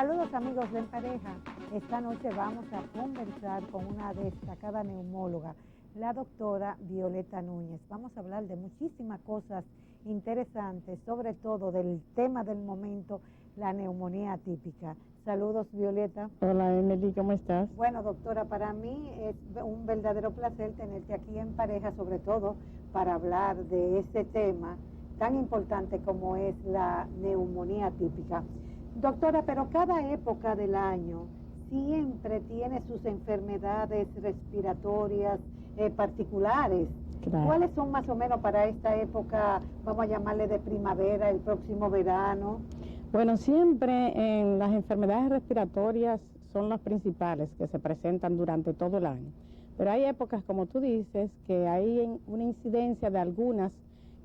Saludos amigos de En Pareja. Esta noche vamos a conversar con una destacada neumóloga, la doctora Violeta Núñez. Vamos a hablar de muchísimas cosas interesantes, sobre todo del tema del momento, la neumonía atípica. Saludos, Violeta. Hola, Emily, ¿cómo estás? Bueno, doctora, para mí es un verdadero placer tenerte aquí en Pareja, sobre todo para hablar de este tema tan importante como es la neumonía atípica. Doctora, pero cada época del año siempre tiene sus enfermedades respiratorias particulares. Claro. ¿Cuáles son más o menos para esta época, vamos a llamarle de primavera, el próximo verano? Bueno, siempre en las enfermedades respiratorias son las principales que se presentan durante todo el año. Pero hay épocas, como tú dices, que hay una incidencia de algunas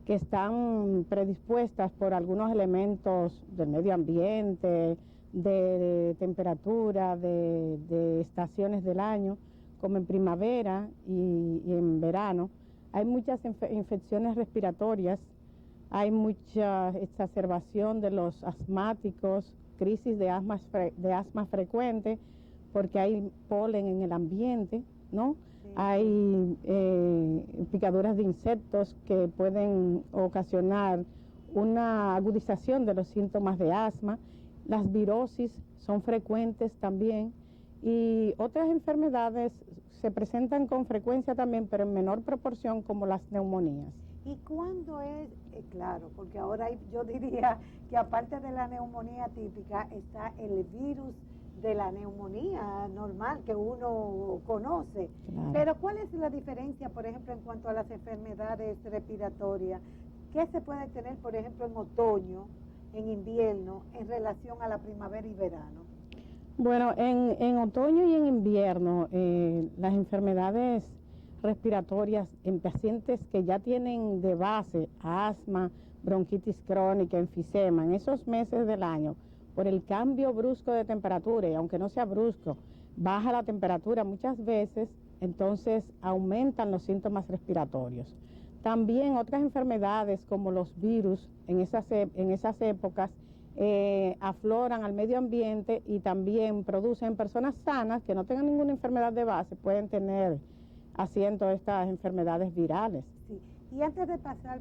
que están predispuestas por algunos elementos del medio ambiente, de temperatura, de estaciones del año, como en primavera y en verano. Hay muchas infecciones respiratorias, hay mucha exacerbación de los asmáticos, crisis de asma frecuente, porque hay polen en el ambiente, ¿no? Hay picaduras de insectos que pueden ocasionar una agudización de los síntomas de asma. Las virosis son frecuentes también y otras enfermedades se presentan con frecuencia también, pero en menor proporción, como las neumonías. ¿Y cuándo es? Claro, porque ahora yo diría que aparte de la neumonía típica está el virus de la neumonía normal que uno conoce. Claro. Pero ¿cuál es la diferencia, por ejemplo, en cuanto a las enfermedades respiratorias? ¿Qué se puede tener, por ejemplo, en otoño, en invierno, en relación a la primavera y verano? Bueno, en otoño y en invierno, las enfermedades respiratorias en pacientes que ya tienen de base asma, bronquitis crónica, enfisema, en esos meses del año, por el cambio brusco de temperatura, y aunque no sea brusco, baja la temperatura muchas veces, entonces aumentan los síntomas respiratorios. También otras enfermedades como los virus en esas épocas afloran al medio ambiente y también producen personas sanas que no tengan ninguna enfermedad de base, pueden tener asiento estas enfermedades virales. Sí, y antes de pasar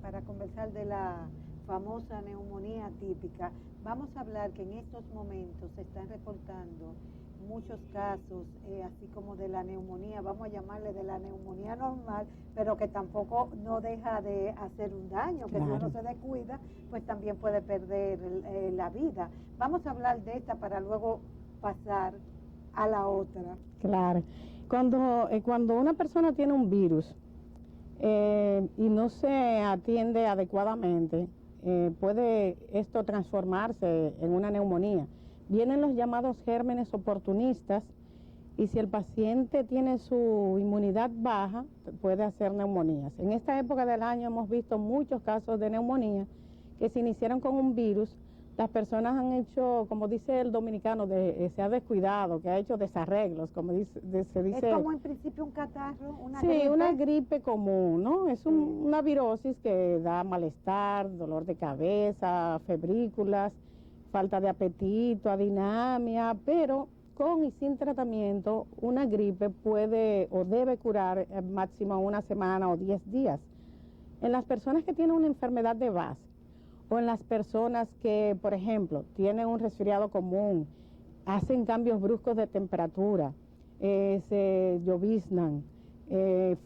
para conversar de la famosa neumonía típica, vamos a hablar que en estos momentos se están reportando muchos casos, así como de la neumonía, vamos a llamarle de la neumonía normal, pero que tampoco no deja de hacer un daño, que claro, si uno se descuida, pues también puede perder la vida. Vamos a hablar de esta para luego pasar a la otra. Claro, cuando una persona tiene un virus y no se atiende adecuadamente, puede esto transformarse en una neumonía. Vienen los llamados gérmenes oportunistas y si el paciente tiene su inmunidad baja, puede hacer neumonías. En esta época del año hemos visto muchos casos de neumonía que se iniciaron con un virus. Las personas han hecho, como dice el dominicano, se ha descuidado, que ha hecho desarreglos, como se dice. Es como en principio un catarro, una gripe. Sí, una gripe común, ¿no? Es una virosis que da malestar, dolor de cabeza, febrículas, falta de apetito, adinamia, pero con y sin tratamiento, una gripe puede o debe curar máximo una semana o 10 días. En las personas que tienen una enfermedad de base, o en las personas que, por ejemplo, tienen un resfriado común, hacen cambios bruscos de temperatura, se lloviznan,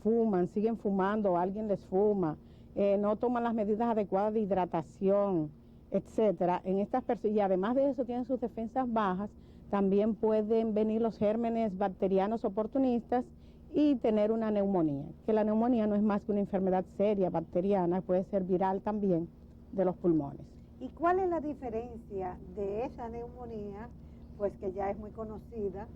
fuman, siguen fumando, alguien les fuma, no toman las medidas adecuadas de hidratación, etcétera. En estas personas, y además de eso tienen sus defensas bajas, también pueden venir los gérmenes bacterianos oportunistas y tener una neumonía, que la neumonía no es más que una enfermedad seria bacteriana, puede ser viral también, de los pulmones. ¿Y cuál es la diferencia de esa neumonía, pues que ya es muy conocida,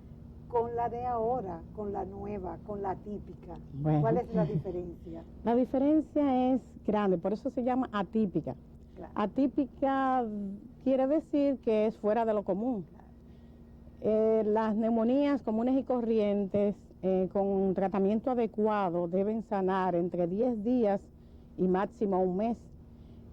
con la de ahora, con la nueva, con la típica? Bueno, ¿cuál es la diferencia? La diferencia es grande, por eso se llama atípica. Claro. Atípica quiere decir que es fuera de lo común. Claro. Las neumonías comunes y corrientes, con un tratamiento adecuado, deben sanar entre 10 días y máximo un mes.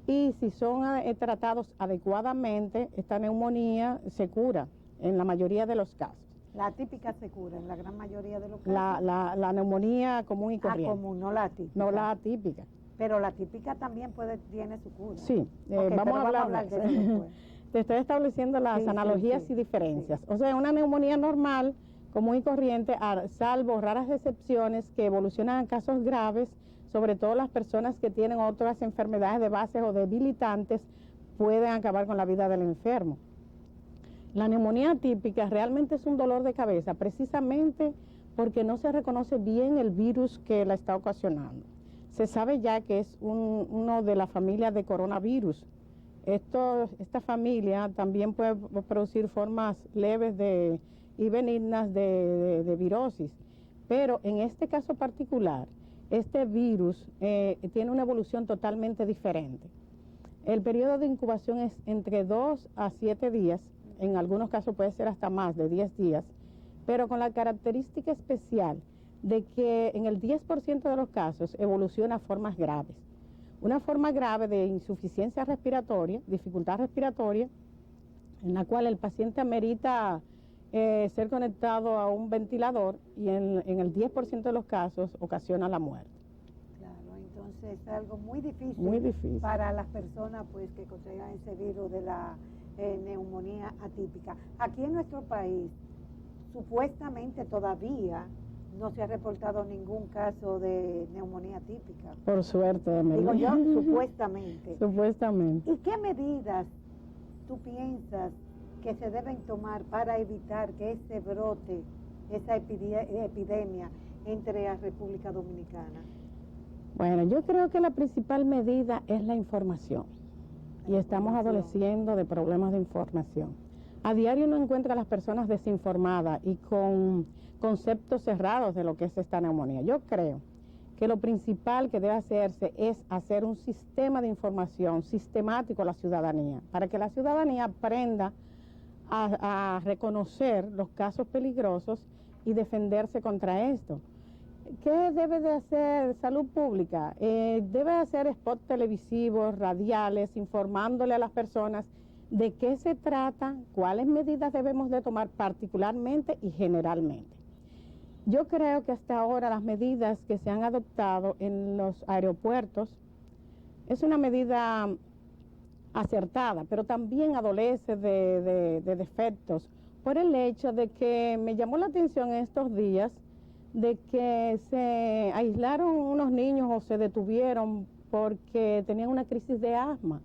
y si son tratados adecuadamente, esta neumonía se cura en la mayoría de los casos. La atípica se cura en la gran mayoría de los casos. La neumonía común y corriente. Común, no la atípica. No la atípica. Pero la típica también tiene su cura. Sí, Okay, vamos a hablar de eso después. Te estoy estableciendo las analogías y diferencias. O sea, una neumonía normal, común y corriente, salvo raras excepciones que evolucionan a casos graves, sobre todo las personas que tienen otras enfermedades de base o debilitantes, pueden acabar con la vida del enfermo. La neumonía atípica realmente es un dolor de cabeza, precisamente porque no se reconoce bien el virus que la está ocasionando. Se sabe ya que es uno de la familia de coronavirus. Esta familia también puede producir formas leves y benignas de virosis, pero en este caso particular, este virus tiene una evolución totalmente diferente. El periodo de incubación es entre 2 a 7 días, en algunos casos puede ser hasta más de 10 días, pero con la característica especial de que en el 10% de los casos evoluciona a formas graves. Una forma grave de insuficiencia respiratoria, dificultad respiratoria, en la cual el paciente amerita ser conectado a un ventilador y en el 10% de los casos ocasiona la muerte. Claro, entonces es algo muy difícil para las personas pues que contraigan ese virus de la neumonía atípica. Aquí en nuestro país, supuestamente todavía no se ha reportado ningún caso de neumonía atípica. Por suerte, Emily. Digo yo, supuestamente. Supuestamente. ¿Y qué medidas tú piensas que se deben tomar para evitar que ese brote, esa epidemia, entre a República Dominicana? Bueno, yo creo que la principal medida es la información. Y estamos adoleciendo de problemas de información. A diario uno encuentra a las personas desinformadas y con conceptos cerrados de lo que es esta neumonía. Yo creo que lo principal que debe hacerse es hacer un sistema de información sistemático a la ciudadanía, para que la ciudadanía aprenda a reconocer los casos peligrosos y defenderse contra esto. ¿Qué debe de hacer Salud Pública? Debe hacer spots televisivos, radiales, informándole a las personas de qué se trata, cuáles medidas debemos de tomar particularmente y generalmente. Yo creo que hasta ahora las medidas que se han adoptado en los aeropuertos es una medida acertada, pero también adolece de defectos por el hecho de que me llamó la atención estos días de que se aislaron unos niños o se detuvieron porque tenían una crisis de asma.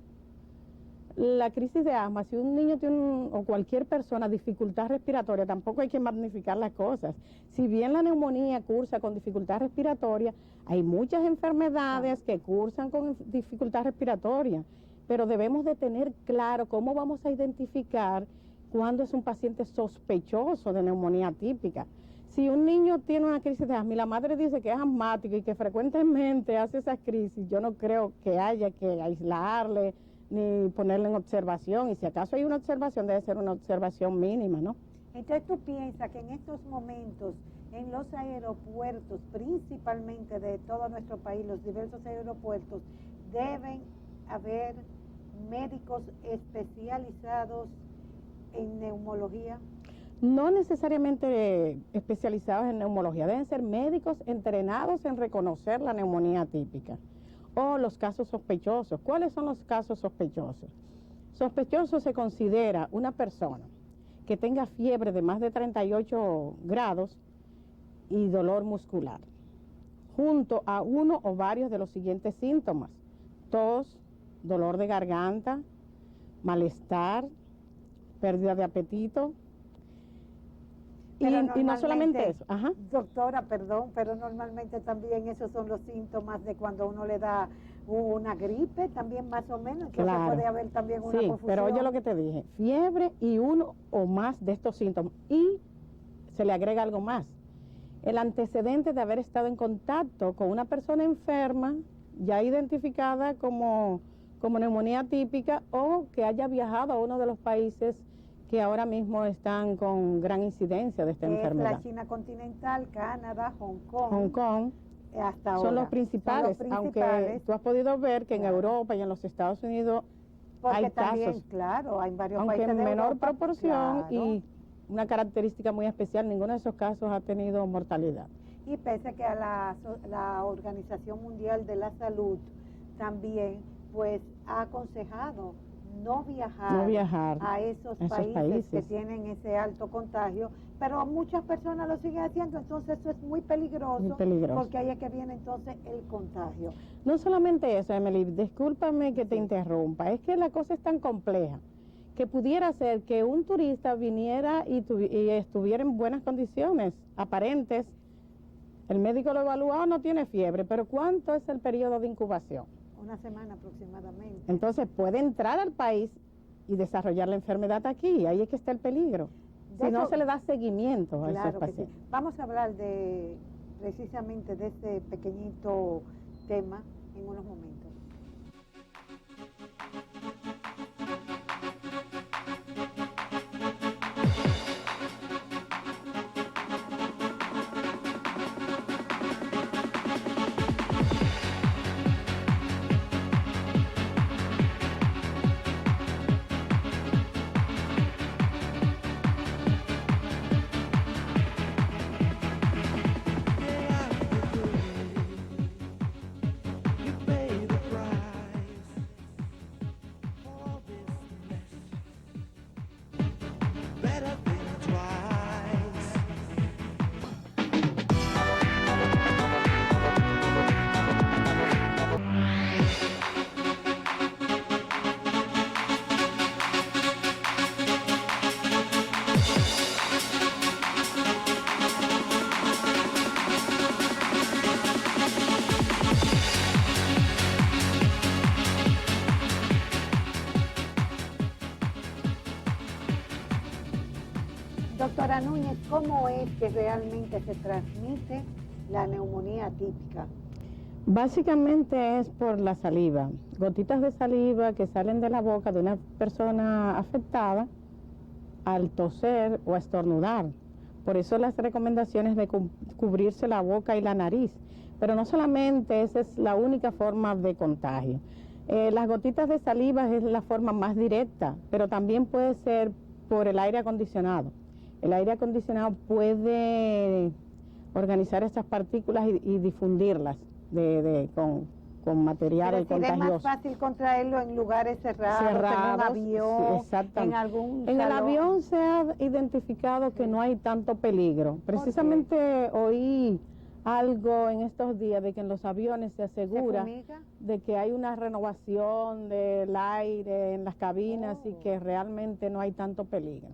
La crisis de asma, si un niño tiene o cualquier persona dificultad respiratoria, tampoco hay que magnificar las cosas. Si bien la neumonía cursa con dificultad respiratoria, hay muchas enfermedades que cursan con dificultad respiratoria, pero debemos de tener claro cómo vamos a identificar cuándo es un paciente sospechoso de neumonía atípica. Si un niño tiene una crisis de asma y la madre dice que es asmático y que frecuentemente hace esas crisis, yo no creo que haya que aislarle ni ponerle en observación, y si acaso hay una observación, debe ser una observación mínima, ¿no? Entonces tú piensas que en estos momentos, en los aeropuertos, principalmente de todo nuestro país, los diversos aeropuertos, deben haber médicos especializados en neumología. No necesariamente especializados en neumología, deben ser médicos entrenados en reconocer la neumonía atípica o los casos sospechosos. ¿Cuáles son los casos sospechosos? Sospechoso se considera una persona que tenga fiebre de más de 38 grados y dolor muscular, junto a uno o varios de los siguientes síntomas: tos, dolor de garganta, malestar, pérdida de apetito. Y no solamente eso. Ajá. Doctora, perdón, pero normalmente también esos son los síntomas de cuando uno le da una gripe, también más o menos. Entonces claro, puede haber también una confusión. Pero oye lo que te dije, fiebre y uno o más de estos síntomas. Y se le agrega algo más: el antecedente de haber estado en contacto con una persona enferma, ya identificada como neumonía atípica, o que haya viajado a uno de los países que ahora mismo están con gran incidencia de esta enfermedad. La China continental, Canadá, Hong Kong. Hong Kong. hasta ahora. Son los principales, aunque tú has podido ver que en Europa y en los Estados Unidos porque hay también, casos, claro, hay varios aunque países en de menor Europa, proporción claro. y una característica muy especial, ninguno de esos casos ha tenido mortalidad. Y pese que a la Organización Mundial de la Salud también pues ha aconsejado no viajar a esos países que tienen ese alto contagio, pero muchas personas lo siguen haciendo, entonces eso es muy peligroso, porque ahí es que viene entonces el contagio. No solamente eso, Emily, discúlpame que te interrumpa, es que la cosa es tan compleja que pudiera ser que un turista viniera y estuviera en buenas condiciones aparentes, el médico lo evaluó, no tiene fiebre, pero ¿cuánto es el periodo de incubación? Una semana aproximadamente. Entonces puede entrar al país y desarrollar la enfermedad aquí, ahí es que está el peligro. Si no se le da seguimiento a esos pacientes. Sí. Vamos a hablar precisamente de este pequeñito tema en unos momentos. Doctora Núñez, ¿cómo es que realmente se transmite la neumonía atípica? Básicamente es por la saliva, gotitas de saliva que salen de la boca de una persona afectada al toser o estornudar. Por eso las recomendaciones de cubrirse la boca y la nariz. Pero no solamente esa es la única forma de contagio. Las gotitas de saliva es la forma más directa, pero también puede ser por el aire acondicionado. El aire acondicionado puede organizar esas partículas y difundirlas con material contagioso. Es más fácil contraerlo en lugares cerrados, en un avión, sí, en algún salón. En el avión se ha identificado que no hay tanto peligro. Precisamente oí algo en estos días de que en los aviones se asegura de que hay una renovación del aire en las cabinas y que realmente no hay tanto peligro.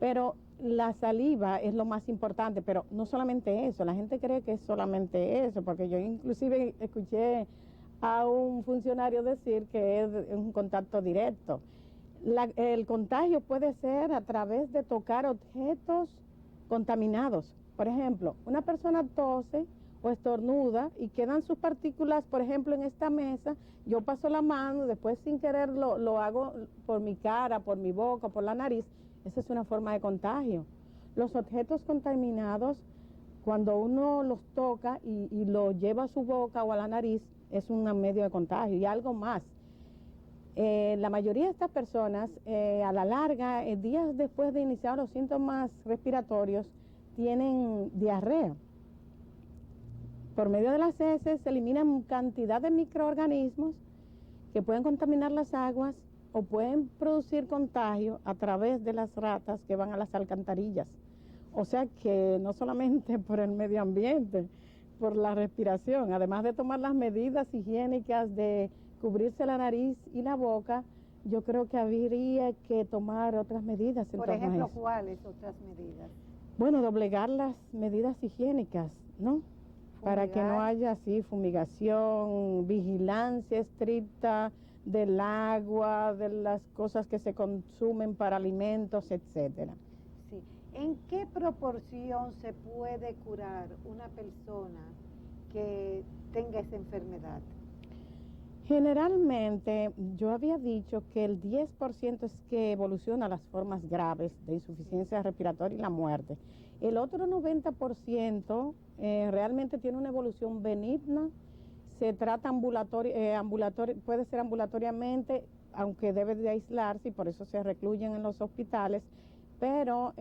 Pero la saliva es lo más importante, pero no solamente eso, la gente cree que es solamente eso, porque yo inclusive escuché a un funcionario decir que es un contacto directo. El contagio puede ser a través de tocar objetos contaminados. Por ejemplo, una persona tose o estornuda y quedan sus partículas, por ejemplo, en esta mesa, yo paso la mano, después sin querer lo hago por mi cara, por mi boca, por la nariz. Esa es una forma de contagio. Los objetos contaminados, cuando uno los toca y los lleva a su boca o a la nariz, es un medio de contagio. Y algo más, la mayoría de estas personas, a la larga, días después de iniciar los síntomas respiratorios, tienen diarrea. Por medio de las heces se eliminan cantidad de microorganismos que pueden contaminar las aguas o pueden producir contagio a través de las ratas que van a las alcantarillas. O sea que no solamente por el medio ambiente, por la respiración, además de tomar las medidas higiénicas de cubrirse la nariz y la boca, yo creo que habría que tomar otras medidas. Por ejemplo, ¿cuáles otras medidas? Bueno, doblegar las medidas higiénicas, ¿no? Para que no haya así fumigación, vigilancia estricta del agua, de las cosas que se consumen para alimentos, etcétera. Sí. ¿En qué proporción se puede curar una persona que tenga esa enfermedad? Generalmente, yo había dicho que el 10% es que evoluciona a las formas graves de insuficiencia respiratoria y la muerte. El otro 90% realmente tiene una evolución benigna, se trata puede ser ambulatoriamente, aunque debe de aislarse y por eso se recluyen en los hospitales, pero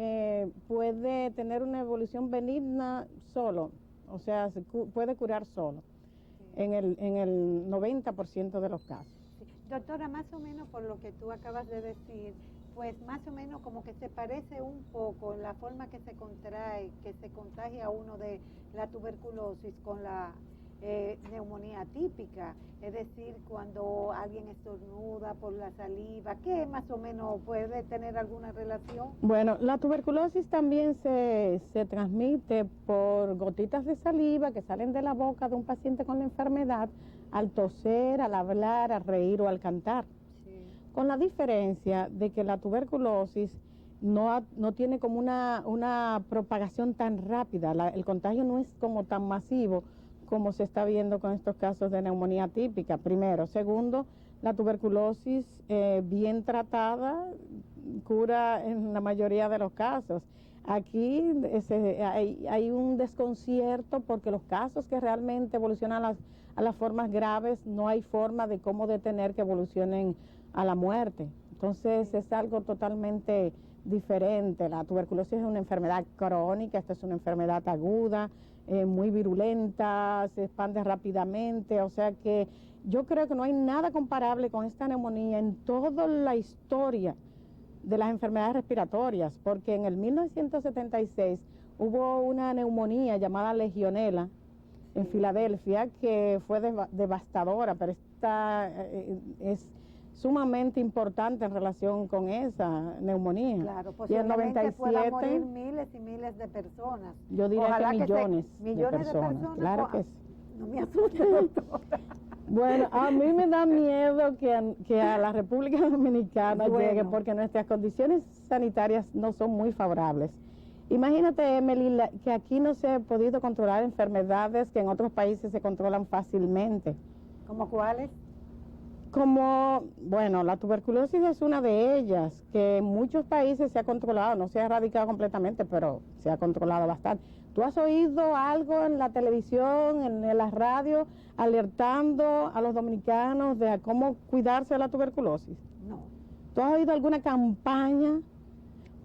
puede tener una evolución benigna solo, o sea, puede curar solo, en el 90% de los casos. Sí. Doctora, más o menos por lo que tú acabas de decir, pues más o menos como que se parece un poco la forma que se contrae, que se contagia uno de la tuberculosis con la neumonía atípica, es decir, cuando alguien estornuda por la saliva, ¿qué más o menos puede tener alguna relación? Bueno, la tuberculosis también se transmite por gotitas de saliva que salen de la boca de un paciente con la enfermedad al toser, al hablar, al reír o al cantar. Sí. Con la diferencia de que la tuberculosis no tiene como una propagación tan rápida, el contagio no es como tan masivo como se está viendo con estos casos de neumonía atípica, primero. Segundo, la tuberculosis bien tratada cura en la mayoría de los casos. Aquí hay un desconcierto porque los casos que realmente evolucionan a las formas graves no hay forma de cómo detener que evolucionen a la muerte. Entonces es algo totalmente diferente. La tuberculosis es una enfermedad crónica, esta es una enfermedad aguda, muy virulenta, se expande rápidamente, o sea que yo creo que no hay nada comparable con esta neumonía en toda la historia de las enfermedades respiratorias, porque en el 1976 hubo una neumonía llamada legionela en Filadelfia que fue devastadora, pero esta es sumamente importante en relación con esa neumonía. Claro, posiblemente puedan morir miles y miles de personas. Yo diría Ojalá que millones de personas. Claro que sí. No me asuste, doctora. Bueno, a mí me da miedo que a la República Dominicana llegue, porque nuestras condiciones sanitarias no son muy favorables. Imagínate, Emily, que aquí no se ha podido controlar enfermedades que en otros países se controlan fácilmente. ¿Cómo cuáles? Como, bueno, la tuberculosis es una de ellas, que en muchos países se ha controlado, no se ha erradicado completamente, pero se ha controlado bastante. ¿Tú has oído algo en la televisión, en la radio, alertando a los dominicanos de cómo cuidarse de la tuberculosis? No. ¿Tú has oído alguna campaña?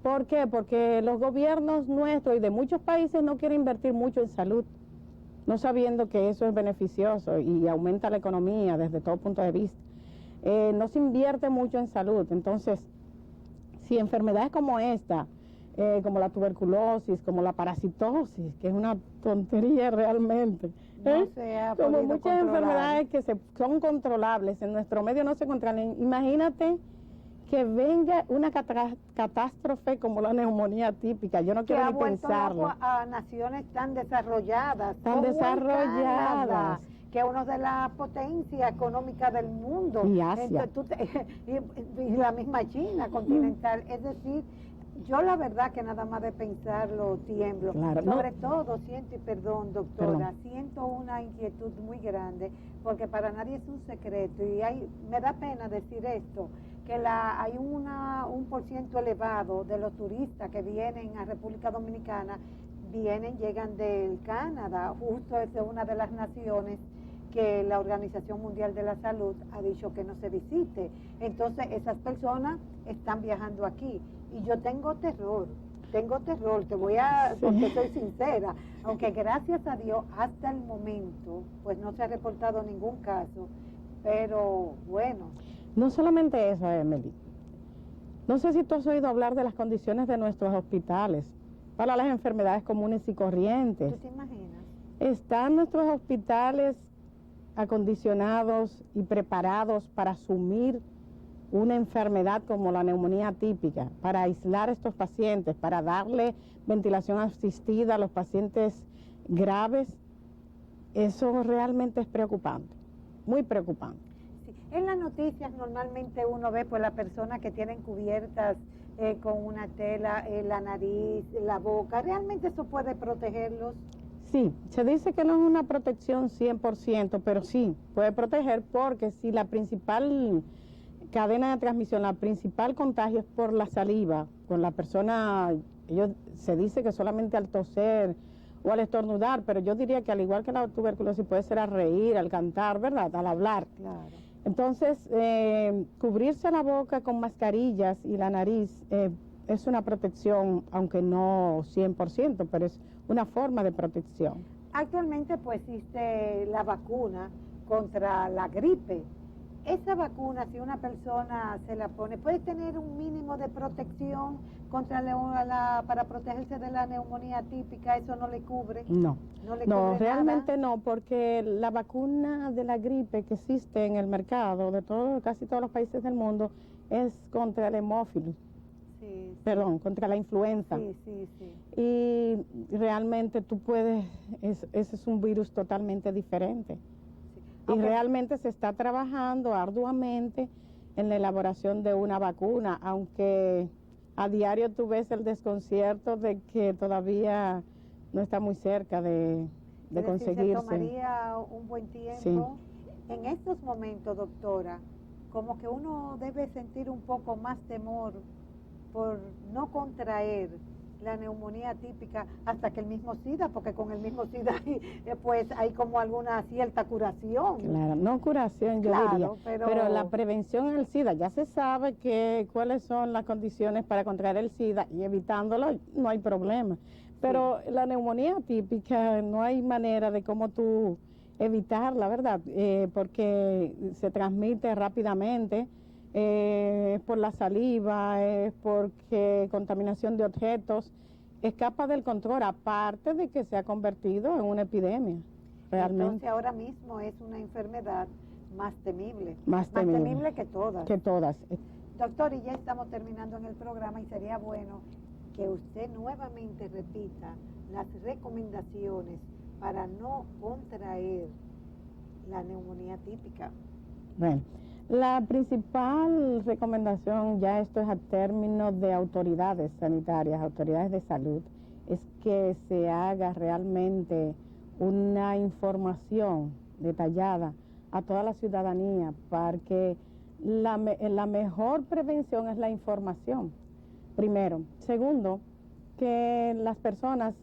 ¿Por qué? Porque los gobiernos nuestros y de muchos países no quieren invertir mucho en salud, no sabiendo que eso es beneficioso y aumenta la economía desde todo punto de vista. No se invierte mucho en salud. Entonces, si enfermedades como esta, como la tuberculosis, como la parasitosis, que es una tontería realmente, como muchas enfermedades que son controlables, en nuestro medio no se controlan. Imagínate que venga una catástrofe como la neumonía típica, yo no quiero ni pensarlo. A naciones tan desarrolladas, Canadá, que es una de las potencias económicas del mundo. Y Asia. Y la misma China continental. Es decir, yo la verdad que nada más de pensarlo tiemblo. Claro, Sobre todo siento, y perdón, doctora, siento una inquietud muy grande, porque para nadie es un secreto, y me da pena decir esto, que hay un % elevado de los turistas que vienen a República Dominicana, llegan del Canadá, justo es una de las naciones que la Organización Mundial de la Salud ha dicho que no se visite. Entonces esas personas están viajando aquí y yo tengo terror, porque soy sincera, aunque gracias a Dios hasta el momento pues no se ha reportado ningún caso, pero bueno. No solamente eso, Emily. No sé si tú has oído hablar de las condiciones de nuestros hospitales para las enfermedades comunes y corrientes. ¿Tú te imaginas? ¿Están nuestros hospitales acondicionados y preparados para asumir una enfermedad como la neumonía atípica, para aislar a estos pacientes, para darle ventilación asistida a los pacientes graves? Eso realmente es preocupante, muy preocupante. En las noticias normalmente uno ve pues las personas que tienen cubiertas con una tela la nariz, la boca. ¿Realmente eso puede protegerlos? Sí, se dice que no es una protección 100%, pero sí, puede proteger, porque si la principal cadena de transmisión, la principal contagio es por la saliva, con la persona Se dice que solamente al toser o al estornudar, pero yo diría que al igual que la tuberculosis puede ser al reír, al cantar, ¿verdad? Al hablar. Claro. Entonces, cubrirse la boca con mascarillas y la nariz es una protección, aunque no 100%, pero es una forma de protección. Actualmente pues existe la vacuna contra la gripe. Esa vacuna, si una persona se la pone, ¿puede tener un mínimo de protección para protegerse de la neumonía atípica? ¿Eso no le cubre? No, no, realmente no, porque la vacuna de la gripe que existe en el mercado de casi todos los países del mundo es contra el hemófilos. Sí. Perdón, contra la influenza. Sí. Y realmente ese es un virus totalmente diferente. Sí. Y realmente se está trabajando arduamente en la elaboración de una vacuna, aunque a diario tú ves el desconcierto de que todavía no está muy cerca de conseguirse. Se tomaría un buen tiempo. Sí. En estos momentos, doctora, como que uno debe sentir un poco más temor por no contraer la neumonía atípica hasta que el mismo SIDA, porque con el mismo SIDA pues hay como alguna cierta curación. Claro, no curación, yo diría, pero la prevención al SIDA, ya se sabe cuáles son las condiciones para contraer el SIDA y evitándolo no hay problema. Pero la neumonía atípica no hay manera de cómo tú evitarla, ¿verdad? Porque se transmite rápidamente. Es por la saliva, es porque contaminación de objetos, escapa del control, aparte de que se ha convertido en una epidemia, realmente. Entonces ahora mismo es una enfermedad más temible. Más temible que todas. Que todas. Doctor, y ya estamos terminando en el programa y sería bueno que usted nuevamente repita las recomendaciones para no contraer la neumonía típica. Bueno. La principal recomendación, ya esto es a términos de autoridades sanitarias, autoridades de salud, es que se haga realmente una información detallada a toda la ciudadanía, porque la mejor prevención es la información, primero. Segundo, que las personas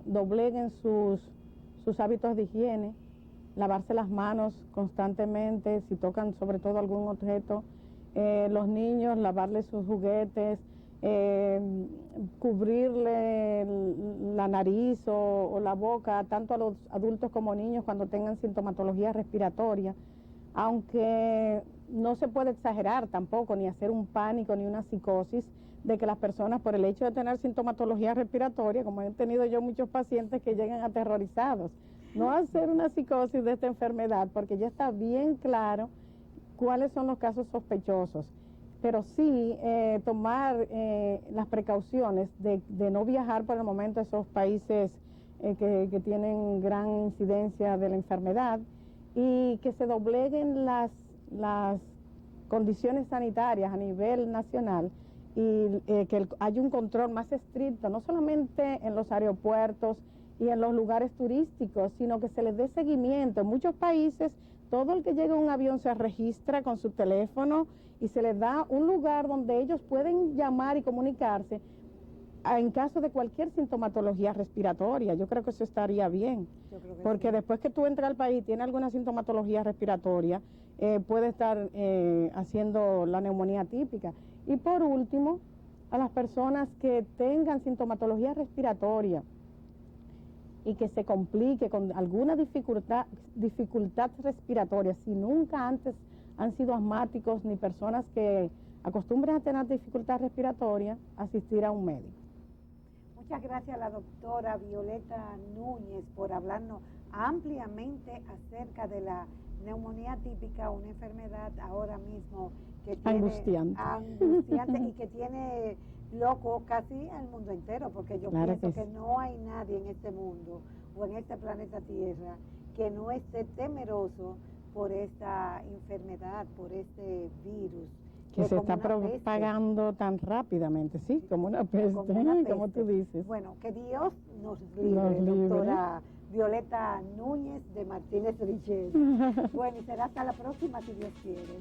dobleguen sus hábitos de higiene, lavarse las manos constantemente, si tocan sobre todo algún objeto, los niños, lavarle sus juguetes, cubrirle la nariz o la boca, tanto a los adultos como niños cuando tengan sintomatología respiratoria, aunque no se puede exagerar tampoco, ni hacer un pánico ni una psicosis de que las personas por el hecho de tener sintomatología respiratoria, como he tenido yo muchos pacientes que llegan aterrorizados, no hacer una psicosis de esta enfermedad, porque ya está bien claro cuáles son los casos sospechosos, pero sí tomar las precauciones de no viajar por el momento a esos países que tienen gran incidencia de la enfermedad y que se dobleguen las condiciones sanitarias a nivel nacional y que haya un control más estricto, no solamente en los aeropuertos y en los lugares turísticos, sino que se les dé seguimiento. En muchos países, todo el que llega a un avión se registra con su teléfono y se les da un lugar donde ellos pueden llamar y comunicarse en caso de cualquier sintomatología respiratoria. Yo creo que eso estaría bien, porque sí. Después que tú entras al país y tienes alguna sintomatología respiratoria, puede estar haciendo la neumonía típica. Y por último, a las personas que tengan sintomatología respiratoria y que se complique con alguna dificultad respiratoria, si nunca antes han sido asmáticos ni personas que acostumbran a tener dificultad respiratoria, asistir a un médico. Muchas gracias a la doctora Violeta Núñez por hablarnos ampliamente acerca de la neumonía típica, una enfermedad ahora mismo que tiene angustiante y que tiene loco casi al mundo entero, porque yo pienso que no hay nadie en este mundo o en este planeta Tierra que no esté temeroso por esta enfermedad, por este virus. Que se está propagando tan rápidamente, sí, como una peste, como tú dices. Bueno, que Dios nos libre, doctora Violeta Núñez de Martínez Richet. Bueno, y será hasta la próxima, si Dios quiere.